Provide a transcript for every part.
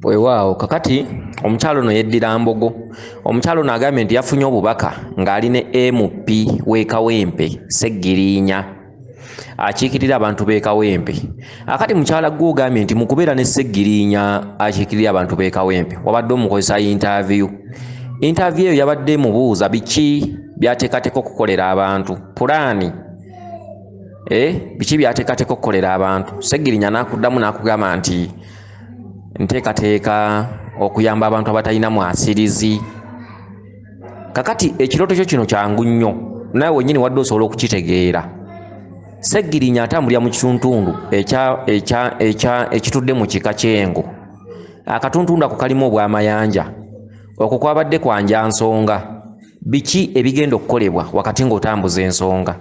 Weewaawo kakati omukyalo ono yeddira Mbogo. Omukyalo ono agambye nti yafunye obubaka ng'ali ne MP w'e Kawempe Sseggirinya akiikirira abantu b'e Kawempe. Akati mukyala gwe ogambye nti mu kubeera ne Sseggirinya akiikirira abantu b'e Kawempe wabadde omukozesa interview. Interview eyo yabadde mubuuza biki byateekateeka okukolera abantu pulaani. Biki byateekateeka okukolera abantu. Sseggirinya n'akuddamu n'akugamba nti nteekateeka okuyamba abantu abatalina mwasirizi. Kakati ekirooto kyo kino kyangu nnyo naawe wennyini wadde osobola okukitegeera. Sseggirinya atambulira mu kituntundu ekitudde mu kika ky'Engo. Akatuntundu ako kalimu obwamayanja. Okwo kwabadde kwanja nsonga. Biki ebigenda okukolebwa wakati ng'otambuza ensonga?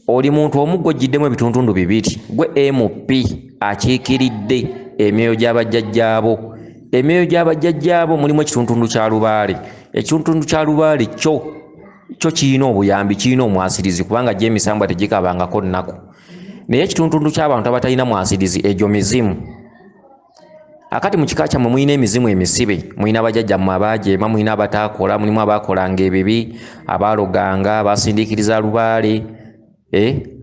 Oli muntu omu gw'ojjiddemu ebituntundu bibiri. Gwe MP akiikiridde emyoyo gy'abajjajjaabo. Emyoyo gy'abajjajjaabo mulimu ekituntundu kya Lubaale. Ekituntundu kya Lubaale kyo kirina obuyambi, kirina omwasirizi kubanga gye emisambwa tegikabangako nnaku. Naye ekituntundu ky'abantu abatalina mwasirizi egyo mizimu. Akati mu kika kyammwe mulina emizimu emisibe. Mulina abajjajjammwe abaajeema, mulina abataakola, mulimu abaakolanga ebibi, abaaloganga, abaasindikiriza Lubaale.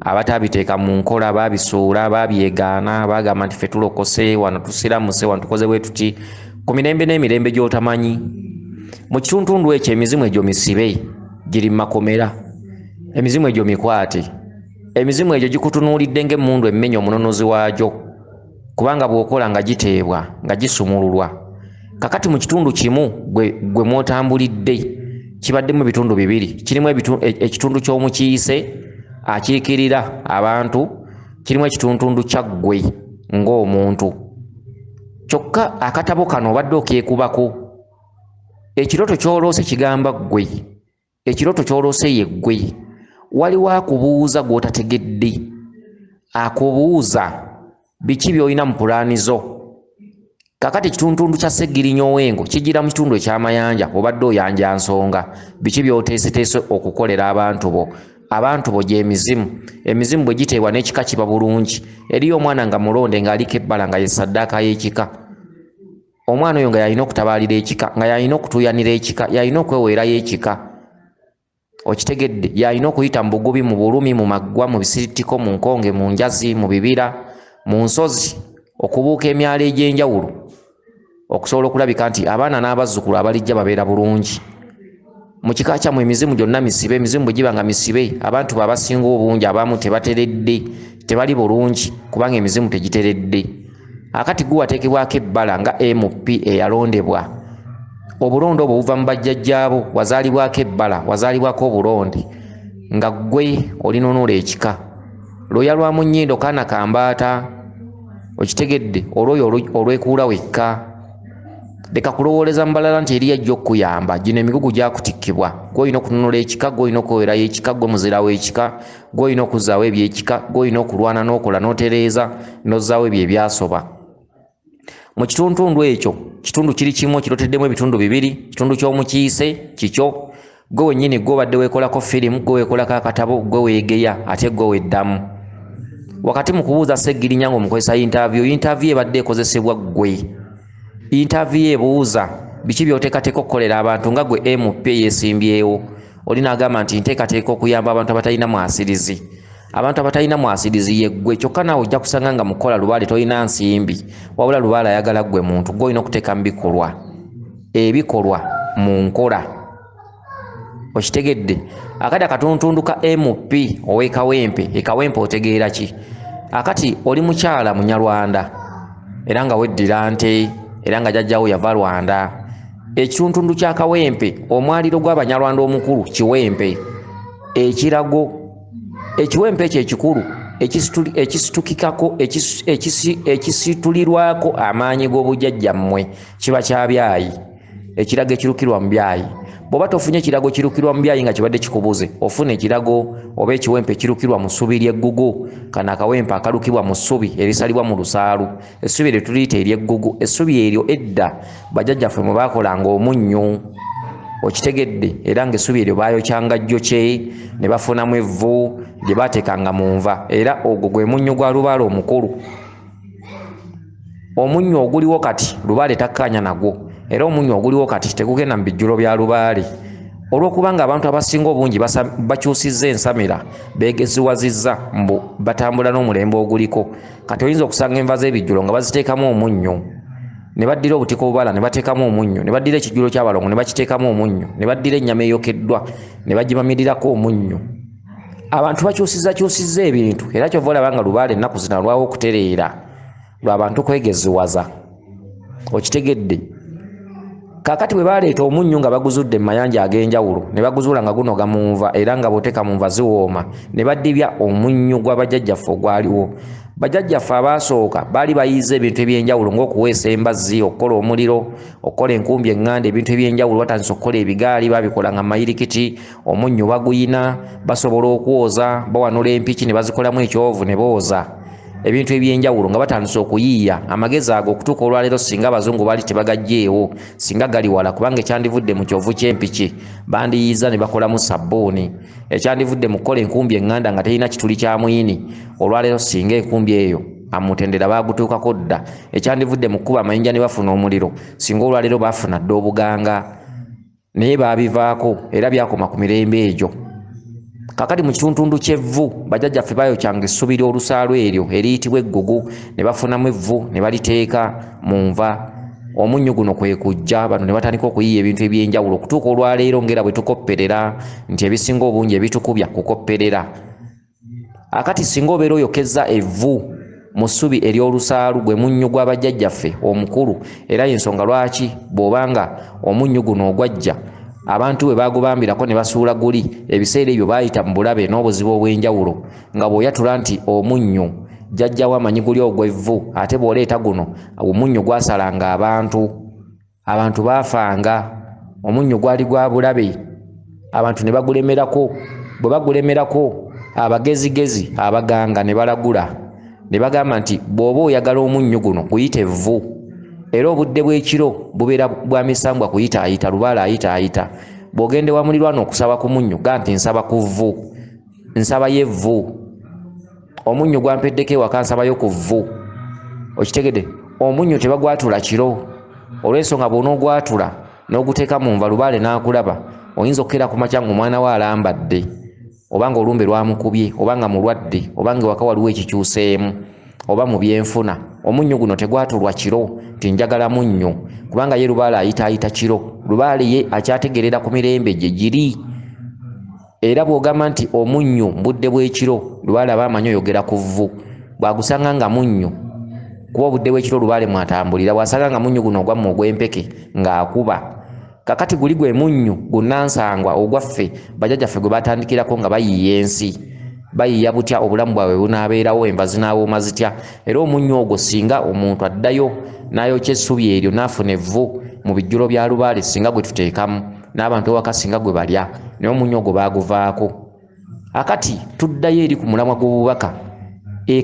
Abatabiteeka mu nkola baabisuula baabyegaana baagamba nti ffe tulokose wano tusiramuse wano tukoze bwe tuti ku mirembe n'emirembe gy'otamanyi. Mu kituntundu ekyo emizimu egyo misibe giri mu makomera. Emizimu egyo mikwate. Emizimu egyo gikutunuulidde ng'emmundu emmenya omunonozi waagyo kubanga bw'okola nga giteebwa nga gisumululwa. Kakati mu kitundu kimu gwe mwotambulidde kibaddemu ebitundu bibiri. Kirimu ekitundu ky'omukiise akiikirira abantu, kirimu ekituntundu kya ggwe ng'omuntu. Kyokka akatabo kano obadde okeekubako. Ekirooto ky'oloose kigamba ggwe. Ekirooto ky'oloose ye ggwe. Waliwo akubuuza gw'otategedde. Akubuuza biki by'olina mu pulaani zo. Kakati ekituntundu kya Sseggirinya ow'Engo kijjira mu kitundu eky'amayanja obadde oyanja nsonga. Biki by'oteeseteese okukolera abantu bo. Abantu bo gy'emizimu. Emizimu bwe giteebwa n'ekika kiba bulungi. Eriyo omwana nga mulonde ng'aliko ebbala nga ye ssaddaaka y'ekika. Omwana oyo nga yalina okutabaalira ekika, nga yalina okutuuyanira ekika, yalina okweweerayo ekika. Okitegedde? Yalina okuyita mu bugubi, mu bulumi, mu maggwa, mu bisiritiko, mu nkonge, mu njazi, mu bibira, mu nsozi, okubuuka emyalo egy'enjawulo okusobola okulabika nti abaana n'abazzukulu abalijja babeera bulungi. Mu kika kyammwe emizimu gyonna misibe. Emizimu bwe giba nga misibe abantu abasinga obungi abamu tebateredde, tebali bulungi kubanga emizimu tegiteredde. Akati gwe wateekebwako ebbala nga MP eyalondebwa. Obulonde obwo buva mu bajjajjaabo. Wazaalibwako ebbala, wazaalibwako obulonde nga ggwe olinonoola ekika. Lwoya lwa mu nnyindo kaana kambaata. Okitegedde? Olwoyo olwekuula wekka. Leka kulowooleza mu balala nti eri ajja okukuyamba. Gino emigugu gyakutikkibwa. Gwe olina okunonola ekika, gwe olina okuweerayo ekika, gwe muzira w'ekika, gwe olina okuzzaawo eby'ekika, gwe olina okulwana n'okola n'otereeza n'ozzaawo ebyo ebyasoba. Mu kituntundu ekyo, kitundu kiri kimu kiroteddemu ebitundu bibiri. Kitundu ky'omukiise kikyo. Gwe wennyini gwe obadde weekolako firimu, gwe weekolako akatabo, gwe weegeya ate gwe weddamu. Wakati mu kubuuza Sseggirinya ng'omukozesa interview ebadde ekozesebwa ggwe. Interview ebuuza biki by'oteekateeka okukolera abantu nga gwe MP yeesimbyewo. Olina agamba nti nteekateeka okuyamba abantu abatalina mwasirizi. Abantu abatalina mwasirizi ye ggwe. Kyokka naawe ojja kusanga nga mukola Lubaale tolina nsimbi. Wabula Lubaale ayagala ggwe muntu. Gwe olina okuteeka mu bikolwa. Ebikolwa mu nkola. Okitegedde? Akati akatuntundu ka MP ow'e Kawempe. E Kawempe otegeera ki? Akati oli mukyala Munyarwanda era nga weddira nte era nga jjajjaawo yava Rwanda. Ekituntundu kya Kawempe omwaliro gw'Abanyarwanda omukulu Kiwempe. Ekirago Ekiwempe ekyo ekikulu ekisitukikako ekisitulirwako amaanyi g'obujjajjammwe kiba kya Byayi. Ekirago ekirukirwa mu Byayi. Bw'oba tofunye ekirago kirukirwa mu Byayi nga kibadde kikubuze, ofuna ekirago oba ekiwempe kirukirwa mu ssubi ly'eggugu. Kano akawempe akalukibwa mu ssubi erisalibwa mu lusaalu. Essubi lye tuliyita ery'eggugu. Essubi eryo edda bajjajjaffe mwe baakolanga omunnyo. Okitegedde? Era ng'essubi eryo baayokyanga jjokye ne bafunamu evvu lye baateekanga mu nva. Era ogwo gwe munnyo gwa Lubaale omukulu. omunnyo oguliwo kati Lubaale takkanya nagwo era omunnyo oguliwo kati tegugenda mu bijjulo bya Lubaale olw'okubanga abantu abasinga obungi bakyusizza ensamira beegeziwazizza mbu batambula n'omulembe oguliko kati oyinza okusanga enva z'ebijjulo nga baziteekamu omunnyo ne baddira obutiko obubala ne bateekamu omunnyo ne baddira ekijjulo ky'abalongo ne bakiteekamu omunnyo ne baddira ennyama eyokeddwa ne bagibamirirako omunnyo abantu bakyusizza ebintu era kyova olaba nga Lubaale ennaku zino alwawo okutereera lw'abantu kwegeziwaza okitegedde kakati bwe baleeta omunnyo nga baguzudde mu mayanja ag'enjawulo ne baguzuula nga gunoga mu nva era nga bw'oteeka mu nva ziwooma ne baddibya omunnyo gwa bajjajjaffe ogwaliwo bajjajjaffe abaasooka baali bayiiza ebintu eby'enjawulo ng'okuweesa embazzi okukola omuliro okukola enkumbi eŋŋanda ebintu eby'enjawulo batandise okukola ebigaali babikola nga mayirikiti omunnyo baguyina basobola okwoza bawanula empiki ne bazikolamu ekyovu ne booza ebintu eby'enjawulo nga batandise okuyiiya amagezi ago okutuuka olwaleero singa abazungu baali tebagajjeewo singa gali wala kubanga ekyandivudde mu kyovu ky'empiki bandiyiiza ne bakolamu sabbuuni ekyandivudde mu kukola enkumbi eŋŋanda nga terina kituli kya muyini olwaleero singa enkumbi eyo amutendera baagutuukako dda ekyandivudde mu kkuba amayinja ne bafuna omuliro singa olwaleero baafuna dda obuganga naye baabivaako era byakoma ku mirembe egyo kakati mu kitundu ky'evvu bajjajjaffe baayokyanga essubi ly'olusaalu eryo eriyitibwa eggugu ne bafunamu evvu ne baliteeka mu nva omunnyo guno kwe kujja bano ne batandika okuyiiya ebintu eby'enjawulo okutuuka olwaleero ng'era bwe tukopperera nti ebisinga obungi ebitukubya kukopperera akati singa obeera oyokezza evvu mu ssubi ery'olusaalu gwe munnyo gwa bajjajjaffe omukulu era y'ensonga lwaki bw'obanga omunnyo guno ogwajja abantu bwe bagubambirako ne basuula guli ebiseera ebyo baayita mu bulabe n'obuzibu obw'enjawulo nga bw'oyatula nti omunnyo jjajjawo amanyi guli ogw'evvu ate bw'oleeta guno omunnyo gwasalanga abantu baafanga omunnyo gwali gwa bulabe abantu ne bagulemerako bwe bagulemerako abagezigezi abaganga ne balagula ne bagamba nti bw'oba oyagala omunnyo guno guyita evvu era obudde bw'ekiro bubeera bwa misambwa kuyitaayita Lubaale ayitaayita bw'ogende wa mulirwana okusaba ku munnyo ga nti nsaba ku vvu nsaba y'evvu omunnyo gwampeddeko ewaka nsabayo ku vvu okitegedde omunnyo tebagwatula kiro olw'ensonga bw'onoogwatula n'oguteeka mu nva Lubaale n'akulaba oyinza okukeera ku makya ng'omwana we alambadde obanga olumbe lwamukubye obanga mulwadde obanga ewaka waliwo ekikyuseemu oba mu byenfuna omunnyo guno tegwatulwa kiro nti njagala munnyo kubanga ye Lubaale ayitaayita kiro Lubaale ye akyategerera ku mirembe gye giri era bw'ogamba nti omunnyo mbudde bw'ekiro Lubaale aba amanyi oyogera ku vvu bw'agusanga nga munnyo kuba obudde bw'ekiro Lubaale mwatambulira bw'asanga nga munnyo guno ogwamma ogw'empeke ng'akuba kakati guli gwe munnyo gunnansangwa ogwaffe bajjajjaffe gwe batandikirako nga bayiiya ensi bayiiya butya obulamu bwabwe bunaabeerawo enva zinaawooma zitya era omunnyo ogwo singa omuntu addayo n'ayokya essubi eryo n'afuna evvu mu bijjulo bya Lubaale singa gwe tuteekamu n'abantu ewaka singa gwe balya naye omunnyo ogwo baaguvaako akati tuddayo eri ku mulamwa gw'obubaka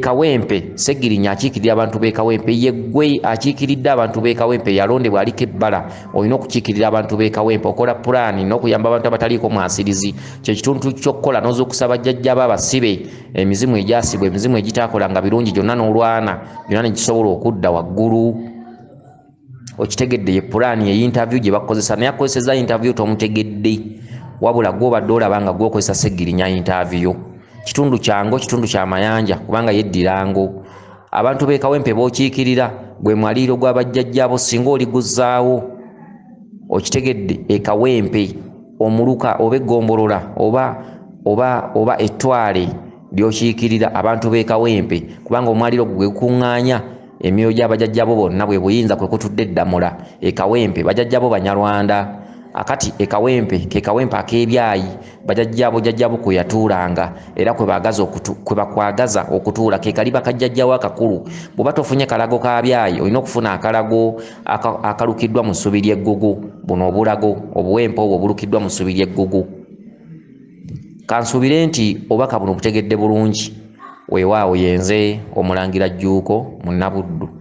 Kawempe Ssegirinya akiikirira abantu b'e Kawempe ye gwe akiikiridde abantu b'e Kawempe yalondebwa aliko ebbala olina okukiikirira abantu b'e Kawempe okola pulaani n'okuyamba abantu abataliiko mwasirizi kye kitundu ky'okkola n'oz'okusaba jjajja babasibe emizimu egyasibwa emizimu egitaakolanga birungi gyonna n'olwana byonna ne gisobola okudda waggulu okitegedde ye pulaani ey'interview gye bakozesa naye akozeseza interview tomutegedde wabula gw'obadde olaba nga gw'okozesa Ssegirinya interview kitundu kyango kitundu kya mayanja kubanga yeddirango abantu b'e Kawempe b'okiikirira gwe mwaliiro gw'abajjajjaabo singa oliguzzaawo okitegedde e Kawempe omuluka oba eggombolola oba ettwale ly'okiikirira abantu b'e Kawempe kubanga omwaliiro gwe gukuŋŋaanya emyoyo gy'abajjajjaabo bonna bwe buyinza kwe kutudde eddamula e Kawempe bajjajjaabo Banyarwanda akati e Kawempe ke Kawempe ak'ebyayi bajjajjaabo kwe yatuulanga era kwe bakwagaza okutuula ke kaliba kajjajjaawo akakulu bw'oba tofunye kalago ka byayi olina okufuna akalago akalukiddwa mu ssubi ly'eggugu buno obulago obuwempe obwo obulukiddwa mu ssubi ly'eggugu kansuubire nti obubaka buno butegedde bulungi weewaawo yenze Omulangira Jjuuko Munnabuddu.